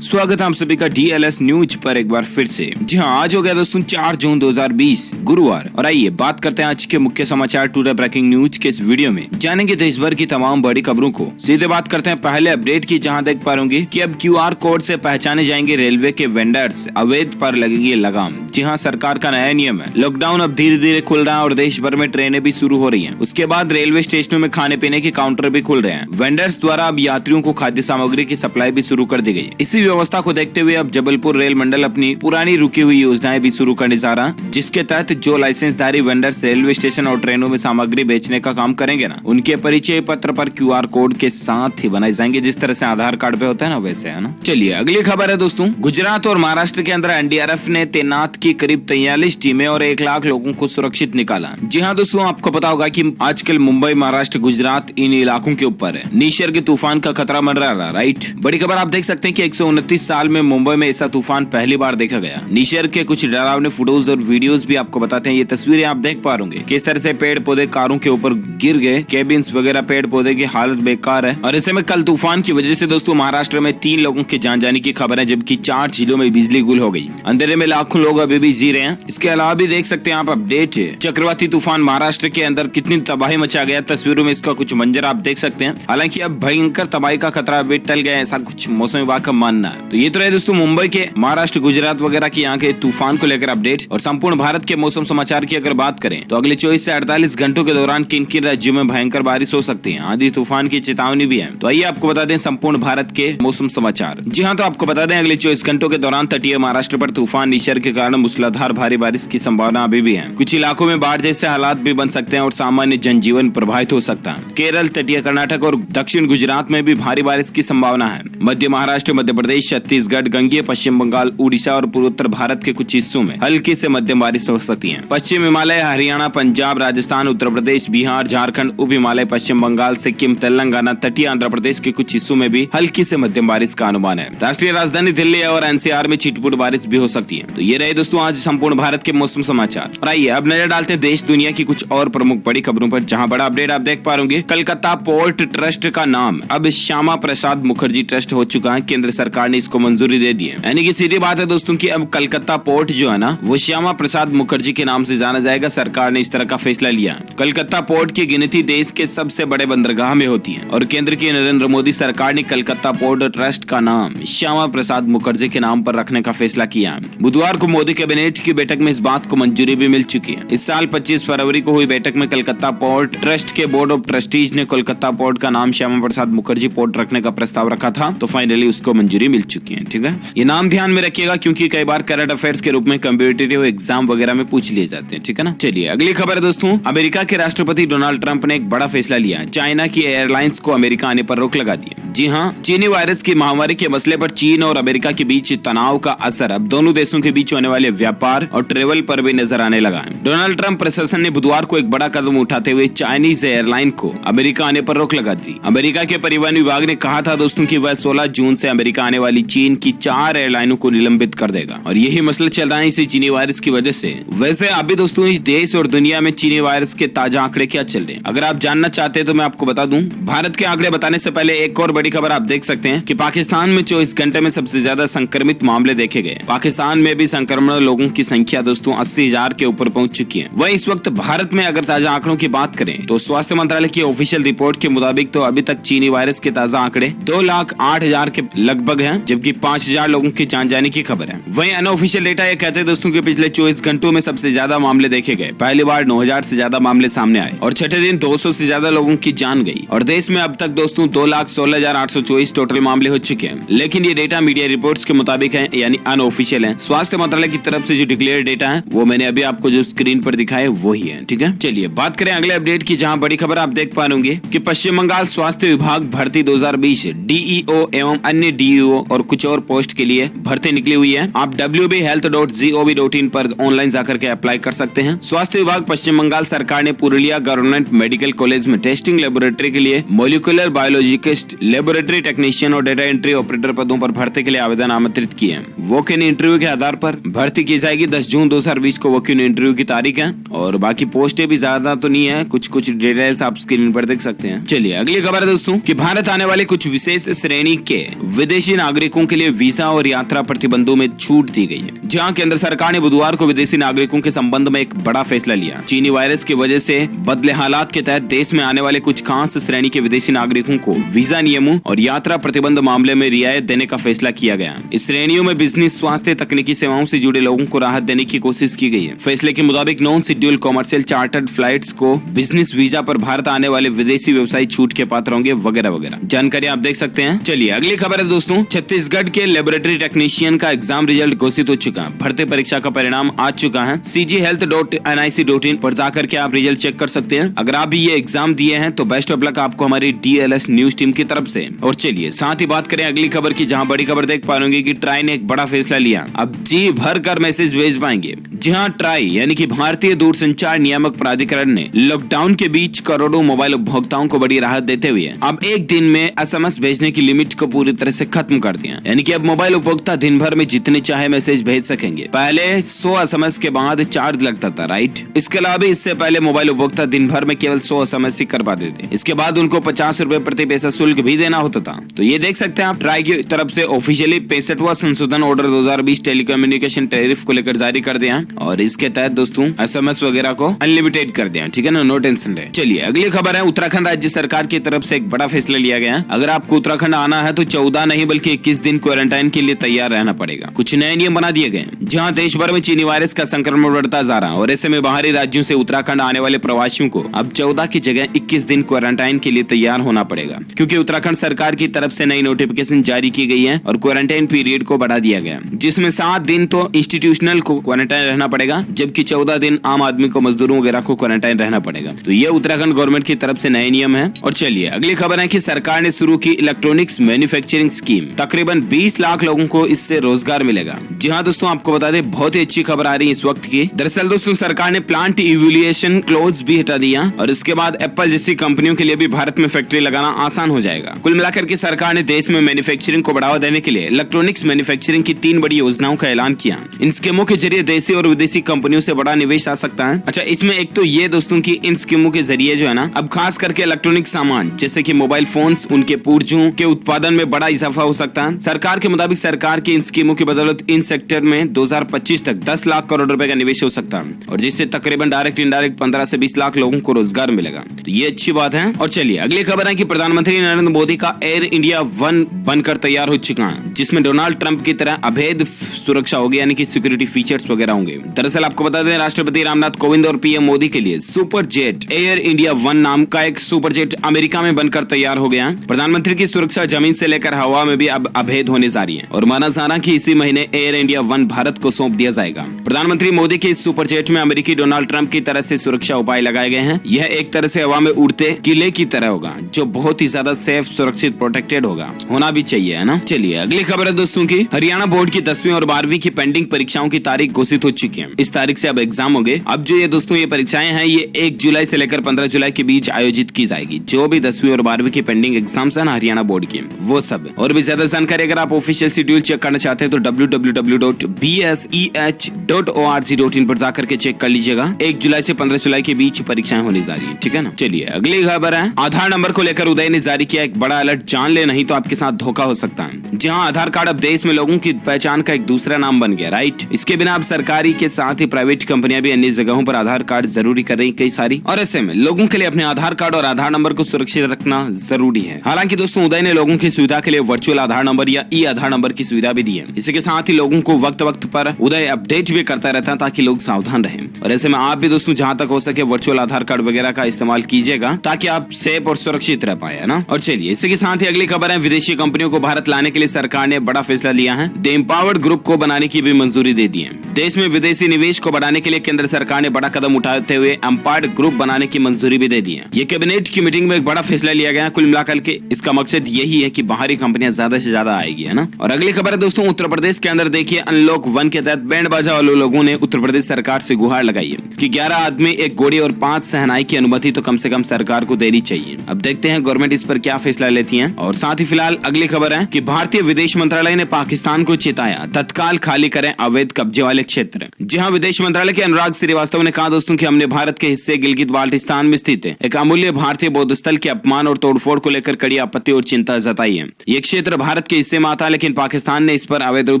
स्वागत है आप सभी का DLS न्यूज पर एक बार फिर से। जी हाँ, आज हो गया दोस्तों 4 जून 2020 गुरुवार, और आइए बात करते हैं आज के मुख्य समाचार टुडे ब्रेकिंग न्यूज के इस वीडियो में। जानेंगे देश भर की तमाम बड़ी खबरों को। सीधे बात करते हैं पहले अपडेट की, जहां देख पा रहे कि अब QR कोड से पहचाने जाएंगे रेलवे के वेंडर्स, अवैध पर लगेगी लगाम। जी हाँ, सरकार का नया नियम है। लॉकडाउन अब धीरे धीरे खुल रहा है और देश भर में ट्रेनें भी शुरू हो रही है। उसके बाद रेलवे स्टेशनों में खाने पीने के काउंटर भी खुल रहे हैं। वेंडर्स द्वारा अब यात्रियों को खाद्य सामग्री की सप्लाई भी शुरू कर दी गई है। इसी व्यवस्था को देखते हुए अब जबलपुर रेल मंडल अपनी पुरानी रुकी हुई योजनाएं भी शुरू करने जा रहा, जिसके तहत जो लाइसेंसधारी वेंडर्स रेलवे स्टेशन और ट्रेनों में सामग्री बेचने का काम करेंगे ना, उनके परिचय पत्र पर QR कोड के साथ ही बनाए जाएंगे, जिस तरह से आधार कार्ड पे होता है ना, वैसे है ना। चलिए अगली खबर है दोस्तों। गुजरात और महाराष्ट्र के अंदर NDRF ने तैनात की करीब 43 टीमें और 1 लाख लोगों को सुरक्षित निकाला। जी हाँ दोस्तों, आपको पता होगा कि आजकल मुंबई, महाराष्ट्र, गुजरात इन इलाकों के ऊपर है निसर्ग के तूफान का खतरा मंडरा रहा, राइट। बड़ी खबर आप देख सकते हैं कि 129 साल में मुंबई में ऐसा तूफान पहली बार देखा गया। निसर्ग के कुछ डरावने फोटोज और वीडियोस भी आपको बताते हैं। ये तस्वीरें आप देख पा रहे किस तरह से पेड़ पौधे कारों के ऊपर गिर गए, केबिन्स वगैरह, पेड़ पौधे की हालत बेकार है। और ऐसे में कल तूफान की वजह से दोस्तों महाराष्ट्र में 3 लोगों के जान जाने की खबर है, जबकि 4 जिलों में बिजली गुल हो गई। अंधेरे में लाखों लोग अभी भी जी रहे हैं। इसके अलावा भी देख सकते हैं आप अपडेट है, चक्रवाती तूफान महाराष्ट्र के अंदर कितनी तबाही मचा गया। तस्वीरों में इसका कुछ मंजर आप देख सकते हैं। हालांकि अब भयंकर तबाही का खतरा अभी टल गया, ऐसा कुछ मौसम विभाग का मानना है। तो ये तो रहे दोस्तों मुंबई के, महाराष्ट्र, गुजरात वगैरह के यहाँ के तूफान को लेकर अपडेट। और संपूर्ण भारत के मौसम समाचार की अगर बात करें तो अगले 24 से 48 घंटों के दौरान किन किन राज्यों में भयंकर बारिश हो सकती है, आंधी तूफान की चेतावनी भी है। तो आइए आपको बता दें संपूर्ण भारत के मौसम समाचार। जी हाँ, तो आपको बता दें अगले 24 घंटों के दौरान तटीय महाराष्ट्र पर तूफान निसर्ग के कारण मूसलाधार भारी बारिश की संभावना अभी भी है। कुछ इलाकों में बाढ़ जैसे हालात भी बन सकते हैं और सामान्य जनजीवन प्रभावित हो सकता है। केरल, तटीय कर्नाटक और दक्षिण गुजरात में भी भारी बारिश की संभावना है। मध्य महाराष्ट्र, मध्य प्रदेश, छत्तीसगढ़, गंगेय पश्चिम बंगाल, उड़ीसा और पूर्वोत्तर भारत के कुछ हिस्सों में हल्की से मध्यम बारिश हो सकती है। पश्चिम हिमालय, हरियाणा, पंजाब, राजस्थान, उत्तर प्रदेश, बिहार, झारखंड, उप हिमालय, पश्चिम बंगाल, सिक्किम, तेलंगाना, तटीय आंध्र प्रदेश के कुछ हिस्सों में भी हल्की से मध्यम बारिश का अनुमान है। राष्ट्रीय राजधानी दिल्ली और NCR में छिटपुट बारिश भी हो सकती है। तो ये रहे दोस्तों आज संपूर्ण भारत के मौसम समाचार। और आइए अब नजर डालते हैं देश दुनिया की कुछ और प्रमुख बड़ी खबरों पर, जहां बड़ा अपडेट आप देख पा रहे। कलकत्ता पोर्ट ट्रस्ट का नाम अब श्यामा प्रसाद मुखर्जी ट्रस्ट हो चुका है। केंद्र सरकार ने इसको मंजूरी दे दी है। यानी कि सीधी बात है दोस्तों कि अब कलकत्ता पोर्ट जो है ना, वो श्यामा प्रसाद मुखर्जी के नाम से जाना जाएगा। सरकार ने इस तरह का फैसला लिया। कलकत्ता पोर्ट की गिनती देश के सबसे बड़े बंदरगाह में होती है और केंद्र की नरेंद्र मोदी सरकार ने कलकत्ता पोर्ट ट्रस्ट का नाम श्यामा प्रसाद मुखर्जी के नाम पर रखने का फैसला किया। बुधवार को मोदी कैबिनेट की बैठक में इस बात को मंजूरी भी मिल चुकी है। इस साल 25 फरवरी को हुई बैठक में कलकत्ता पोर्ट ट्रस्ट के बोर्ड ऑफ ट्रस्टीज ने कोलकाता पोर्ट का नाम श्यामा प्रसाद मुखर्जी पोर्ट रखने का प्रस्ताव रखा था, तो फाइनली उसको मंजूरी मिल चुकी है। ठीक है, ये नाम ध्यान में रखिएगा क्योंकि कई बार करंट अफेयर्स के रूप में कॉम्पिटिटिव एग्जाम वगैरह में पूछ लिए जाते हैं। ठीक है ना। चलिए अगली खबर है दोस्तों। अमेरिका के राष्ट्रपति डोनाल्ड ट्रंप ने एक बड़ा फैसला लिया। चाइना की एयरलाइंस को अमेरिका आने पर रोक लगा दी। जी हाँ, चीनी वायरस की महामारी के मसले पर चीन और अमेरिका के बीच तनाव का असर अब दोनों देशों के बीच होने वाले व्यापार और ट्रेवल पर भी नजर आने लगा है। डोनाल्ड ट्रंप प्रशासन ने बुधवार को एक बड़ा कदम उठाते हुए चाइनीज एयरलाइन को अमेरिका आने पर रोक लगा दी। अमेरिका के परिवहन विभाग ने कहा था दोस्तों कि वह 16 जून से अमेरिका आने वाली चीन की 4 एयरलाइनों को निलंबित कर देगा, और यही मसला चल रहा है इसी चीनी वायरस की वजह से। वैसे अभी दोस्तों इस देश और दुनिया में चीनी वायरस के ताजा आंकड़े क्या चल रहे हैं, अगर आप जानना चाहते हैं तो मैं आपको बता दूं। भारत के आंकड़े बताने से पहले एक और बड़ी खबर आप देख सकते हैं कि पाकिस्तान में 24 घंटे में सबसे ज्यादा संक्रमित मामले देखे गए। पाकिस्तान में भी संक्रमण लोगों की संख्या दोस्तों 80,000 के ऊपर पहुंच चुकी है। वहीं इस वक्त भारत में अगर ताजा आंकड़ों की बात करें तो स्वास्थ्य मंत्रालय की ऑफिशियल रिपोर्ट के मुताबिक तो अभी तक चीनी वायरस के ताजा आंकड़े 2,08,000 के लगभग हैं, जबकि 5,000 लोगों की जान जाने की खबर है। वहीं अनऑफिशियल डेटा ये कहते हैं दोस्तों कि पिछले 24 घंटों में सबसे ज्यादा मामले देखे गए। पहली बार 9,000 से ज्यादा मामले सामने आए और छठे दिन 200 से ज्यादा लोगों की जान गई। और देश में अब तक दोस्तों 2,16,824 टोटल मामले हो चुके हैं। लेकिन ये डेटा मीडिया रिपोर्ट्स के मुताबिक है, यानी अनऑफिशियल है। स्वास्थ्य मंत्रालय की तरफ से जो डिक्लेयर डेटा है वो मैंने अभी आपको जो स्क्रीन पर दिखाया वही है। ठीक है, चलिए बात करें अगले अपडेट की, जहां बड़ी खबर आप देख पाएंगे कि पश्चिम बंगाल स्वास्थ्य विभाग भर्ती 2020 DEO एवं अन्य DEO और कुछ और पोस्ट के लिए भर्ती निकली हुई है। आप wbhealth.gov.in पर ऑनलाइन जाकर के अप्लाई कर सकते हैं। स्वास्थ्य विभाग पश्चिम बंगाल सरकार ने पुरुलिया गवर्नमेंट मेडिकल कॉलेज में टेस्टिंग लेबोरेटरी के लिए मोलिकुलर बायोलॉजिस्ट, लेबोरेटरी टेक्नीशियन और डेटा एंट्री ऑपरेटर पदों पर भर्ती के लिए आवेदन आमंत्रित किए हैं। वॉक इन इंटरव्यू के आधार पर भर्ती की जाएगी। 10 जून 2020 को वॉक इन इंटरव्यू की तारीख है और बाकी पोस्टें भी ज्यादा तो नहीं है, कुछ कुछ डिटेल्स आप स्क्रीन पर देख सकते हैं। चलिए अगली खबर है दोस्तों कि भारत आने वाले कुछ विशेष श्रेणी के विदेशी नागरिकों के लिए वीजा और यात्रा प्रतिबंधों में छूट दी गई है। जहां केंद्र सरकार ने बुधवार को विदेशी नागरिकों के संबंध में एक बड़ा फैसला लिया। चीनी वायरस की वजह से बदले हालात के तहत देश में आने वाले कुछ खास श्रेणी के विदेशी नागरिकों को वीजा नियमों और यात्रा प्रतिबंध मामले में रियायत देने का फैसला किया गया। इस श्रेणियों में बिजनेस, स्वास्थ्य, तकनीकी सेवाओं से जुड़े लोगों को राहत देने की कोशिश की गई है। फैसले के मुताबिक non schedule commercial chartered flights को बिजनेस वीजा पर भारत आने वाले विदेशी व्यवसायी छूट के पात्र होंगे वगैरह वगैरह जानकारी आप देख सकते हैं। चलिए अगली खबर है दोस्तों, छत्तीसगढ़ के लेबोरेटरी टेक्नीशियन का एग्जाम रिजल्ट घोषित हो चुका है। भर्ती परीक्षा का परिणाम आ चुका है। cghealth.nic.in पर जाकर के आप रिजल्ट चेक कर सकते हैं। अगर आप भी ये एग्जाम दिए हैं तो बेस्ट ऑफ लक आपको हमारी DLS न्यूज टीम की तरफ से। और चलिए साथ ही बात करें अगली खबर की, जहां बड़ी खबर देख पाएंगे कि ट्राई ने एक बड़ा फैसला लिया। अब जी भर कर मैसेज भेज पाएंगे। जी हाँ, ट्राई यानी कि भारतीय दूरसंचार नियामक प्राधिकरण ने लॉकडाउन के बीच करोड़ों मोबाइल उपभोक्ताओं को बड़ी राहत देते हुए अब एक दिन में SMS भेजने की लिमिट को पूरी तरह से खत्म कर दिया। यानी कि अब मोबाइल उपभोक्ता दिन भर में जितने चाहे मैसेज भेज सकेंगे। पहले 100 SMS के बाद चार्ज लगता था, राइट। इसके अलावा इससे पहले मोबाइल उपभोक्ता दिन भर में केवल 100 SMS ही कर पाते थे। इसके बाद उनको 50 रुपए प्रति पैसा शुल्क भी देना होता था। तो ये देख सकते हैं आप, ट्राई की तरफ से ऑफिशियली 65वां संशोधन ऑर्डर 2020 टेलीकम्युनिकेशन टैरिफ को लेकर जारी कर दिया और इसके तहत दोस्तों SMS वगैरह को अनलिमिटेड कर दिया। ठीक है ना, नो टेंशन रहे। चलिए अगली खबर है, उत्तराखंड राज्य सरकार की तरफ से एक बड़ा फैसला लिया गया है। अगर आपको उत्तराखंड आना है तो 14 नहीं बल्कि 21 दिन क्वारंटाइन के लिए तैयार रहना पड़ेगा। कुछ नए नियम बना दिए गए हैं। जहां देश भर में चीनी वायरस का संक्रमण बढ़ता जा रहा है और ऐसे में बाहरी राज्यों से उत्तराखंड आने वाले प्रवासियों को अब 14 की जगह 21 दिन क्वारंटाइन के लिए तैयार होना पड़ेगा, क्योंकि उत्तराखंड सरकार की तरफ से नई नोटिफिकेशन जारी की गई है और क्वारंटाइन पीरियड को बढ़ा दिया गया, जिसमें 7 दिन तो इंस्टीट्यूशनल को क्वारंटाइन रहना पड़ेगा, जबकि 14 दिन आम आदमी को, मजदूरों वगैरह को क्वारंटाइन रहना पड़ेगा। तो ये उत्तराखंड गवर्नमेंट की तरफ से नए नियम है। और चलिए अगली खबर है कि सरकार ने शुरू की इलेक्ट्रॉनिक्स मैन्युफैक्चरिंग स्कीम। तकरीबन 20 लाख लोगों को इससे रोजगार मिलेगा। जी हाँ दोस्तों, आपको बता दें बहुत ही अच्छी खबर आ रही है इस वक्त की। दरअसल दोस्तों सरकार ने प्लांट इवैल्यूएशन क्लोज भी हटा दिया और इसके बाद एप्पल जैसी कंपनियों के लिए भी भारत में फैक्ट्री लगाना आसान हो जाएगा। कुल मिलाकर के सरकार ने देश में मैन्युफैक्चरिंग को बढ़ावा देने के लिए इलेक्ट्रॉनिक्स मैन्युफैक्चरिंग की 3 बड़ी योजनाओं का ऐलान किया। इन स्कीमों के जरिए देशी और विदेशी कंपनियों से बड़ा निवेश आ सकता है। अच्छा, इसमें एक तो ये दोस्तों की इन स्कीमों के जरिए जो है ना, अब खास करके इलेक्ट्रॉनिक सामान जैसे कि मोबाइल फोन्स, उनके पुर्जों के उत्पादन में बड़ा इजाफा हो सकता है। सरकार के मुताबिक सरकार की इन स्कीमों की बदौलत इन सेक्टर में 2025 तक 10 लाख करोड़ रुपए का निवेश हो सकता है और जिससे तकरीबन डायरेक्ट इनडायरेक्ट 15 से 20 लाख लोगों को रोजगार मिलेगा। तो ये अच्छी बात है। और चलिए अगली खबर है कि प्रधानमंत्री नरेंद्र मोदी का एयर इंडिया 1 बनकर तैयार हो चुका है, जिसमें डोनाल्ड ट्रंप की तरह अभेद सुरक्षा होगी, यानी कि सिक्योरिटी फीचर्स वगैरह होंगे। दरअसल आपको बता दें, राष्ट्रपति रामनाथ कोविंद और PM मोदी के लिए सुपर जेट एयर इंडिया 1 नाम का एक सुपर जेट अमेरिका में बनकर तैयार हो गया। प्रधानमंत्री की सुरक्षा जमीन से लेकर हवा में भी अब अभेद होने जा रही है और माना जा रहा कि इसी महीने एयर इंडिया 1 भारत को सौंप दिया जाएगा। प्रधानमंत्री मोदी के इस सुपर जेट में अमेरिकी डोनाल्ड ट्रंप की तरह से सुरक्षा उपाय लगाए गए हैं। यह एक तरह से हवा में उड़ते किले की तरह होगा, जो बहुत ही ज्यादा सेफ, सुरक्षित, प्रोटेक्टेड होगा। होना भी चाहिए, है ना। चलिए अगली खबर है दोस्तों की, हरियाणा बोर्ड की 10वीं और 12वीं की पेंडिंग परीक्षाओं की तारीख घोषित हो चुकी है। इस तारीख से अब एग्जाम होंगे। अब जो ये दोस्तों ये परीक्षाएं हैं, ये 1 जुलाई से लेकर 15 जुलाई के बीच आयोजित की जाएगी। जो भी 10वीं और 12वीं की पेंडिंग एग्जाम्स है ना हरियाणा बोर्ड की, वो सब। और भी ज्यादा जानकारी अगर आप ऑफिशियल शेड्यूल चेक करना चाहते हैं तो www.bseh.org.in पर जाकर के चेक कर लीजिएगा। 1 जुलाई से 15 जुलाई के बीच परीक्षाएं होने जा रही है। ठीक है ना। चलिए अगली खबर है, आधार नंबर को लेकर उदय ने जारी किया एक बड़ा अलर्ट। जान ले नहीं तो आपके साथ धोखा हो सकता है। जहां आधार कार्ड अब देश में लोगों की पहचान का एक दूसरा नाम बन गया, राइट। इसके बिना अब सरकारी के साथ ही प्राइवेट कंपनियां भी अन्य जगहों पर आधार कार्ड जरूरी कर रही कई सारी, और ऐसे में लोगों के लिए अपने आधार कार्ड और आधार नंबर को सुरक्षित रखना जरूरी है। हालांकि दोस्तों उदय ने लोगों की सुविधा के लिए वर्चुअल आधार नंबर या ई आधार नंबर की सुविधा भी दी है। इसी के साथ ही लोगों को वक्त वक्त पर उदय अपडेट भी करता रहता है ताकि लोग सावधान रहें। और ऐसे में आप भी दोस्तों जहां तक हो सके वर्चुअल आधार कार्ड वगैरह का इस्तेमाल कीजिएगा ताकि आप सेफ और सुरक्षित रह पाए, है ना। और चलिए इसी के साथ ही अगली खबर है, विदेशी कंपनियों को भारत लाने के लिए सरकार ने बड़ा फैसला लिया है। द एम्पावर्ड ग्रुप को बनाने की भी मंजूरी दे दी है। देश में विदेशी निवेश को बढ़ाने के लिए केंद्र सरकार ने बड़ा कदम उठाते हुए एम्पावर्ड ग्रुप बनाने की मंजूरी भी दे दी है। ये कैबिनेट की मीटिंग में एक बड़ा फैसला लिया गया। कुल मिलाकर के इसका मकसद यही है कि बाहरी कंपनियां ज्यादा से ज्यादा आएगी, है ना। और अगली खबर है दोस्तों, उत्तर प्रदेश के अंदर देखिए देखिए अनलॉक 1 के तहत बैंड बाजा वाले लोगों ने उत्तर प्रदेश सरकार से गुहार लगाई है कि 11 आदमी, 1 गोली और 5 शहनाई की अनुमति तो कम से कम सरकार को देनी चाहिए। अब देखते हैं गवर्नमेंट इस पर क्या फैसला लेती है। और साथ ही फिलहाल अगली खबर है कि भारतीय विदेश मंत्रालय ने पाकिस्तान को चेताया, तत्काल खाली करें अवैध कब्जे वाले क्षेत्र। जी हाँ, विदेश मंत्रालय के अनुराग श्रीवास्तव ने कहा दोस्तों कि हमने भारत के हिस्से गिलगित बाल्टिस्तान में स्थित एक अमूल्य भारतीय बौद्ध स्थल के अपमान और तोड़फोड़ को लेकर कड़ी आपत्ति और चिंता जताई है। ये क्षेत्र भारत के हिस्से में आता, लेकिन पाकिस्तान ने इस पर अवैध रूप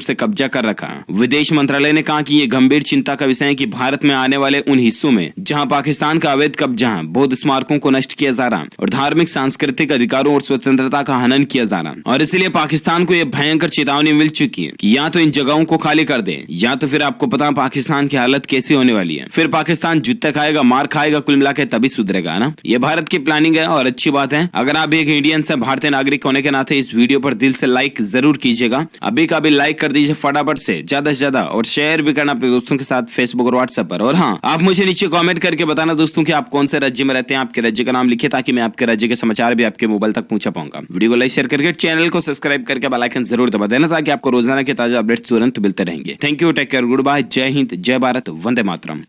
से कब्जा कर रखा। विदेश मंत्रालय ने कहा कि ये गंभीर चिंता का विषय है कि भारत में आने वाले उन हिस्सों में जहां पाकिस्तान का अवैध कब्जा है, बौद्ध स्मारकों को नष्ट किया जा रहा और धार्मिक सांस्कृतिक अधिकारों और स्वतंत्रता का हनन किया जा रहा। और इसलिए पाकिस्तान को यह भयंकर चेतावनी मिल चुकी है कि या तो इन जगहों को खाली कर दे, या तो फिर आपको पता पाकिस्तान की हालत कैसी होने वाली है। फिर पाकिस्तान जूते खाएगा, मार खाएगा, कुल मिला के तभी सुधरेगा ना। ये भारत की प्लानिंग है और अच्छी बात है। अगर आप एक इंडियन से भारतीय नागरिक होने के नाते इस वीडियो पर दिल से लाइक जरूर कीजिएगा। अभी का भी लाइक कर दीजिए फटाफट से ज्यादा और शेयर भी करना अपने दोस्तों के साथ फेसबुक और व्हाट्सएप पर। और हाँ, आप मुझे नीचे कमेंट करके बताना दोस्तों कि आप कौन से राज्य में रहते हैं, आपके राज्य का नाम लिखिए ताकि मैं आपके राज्य के समाचार भी आपके मोबाइल तक पहुंचा पाऊंगा। वीडियो को लाइक शेयर करके चैनल को सब्सक्राइब करके बेल आइकन जरूर दबा देना ताकि आपको रोजाना के ताजा अपडेट्स तुरंत मिलते रहेंगे। Thank you, take care, good bye, Jai Hind, जय भारत, वंदे मातरम।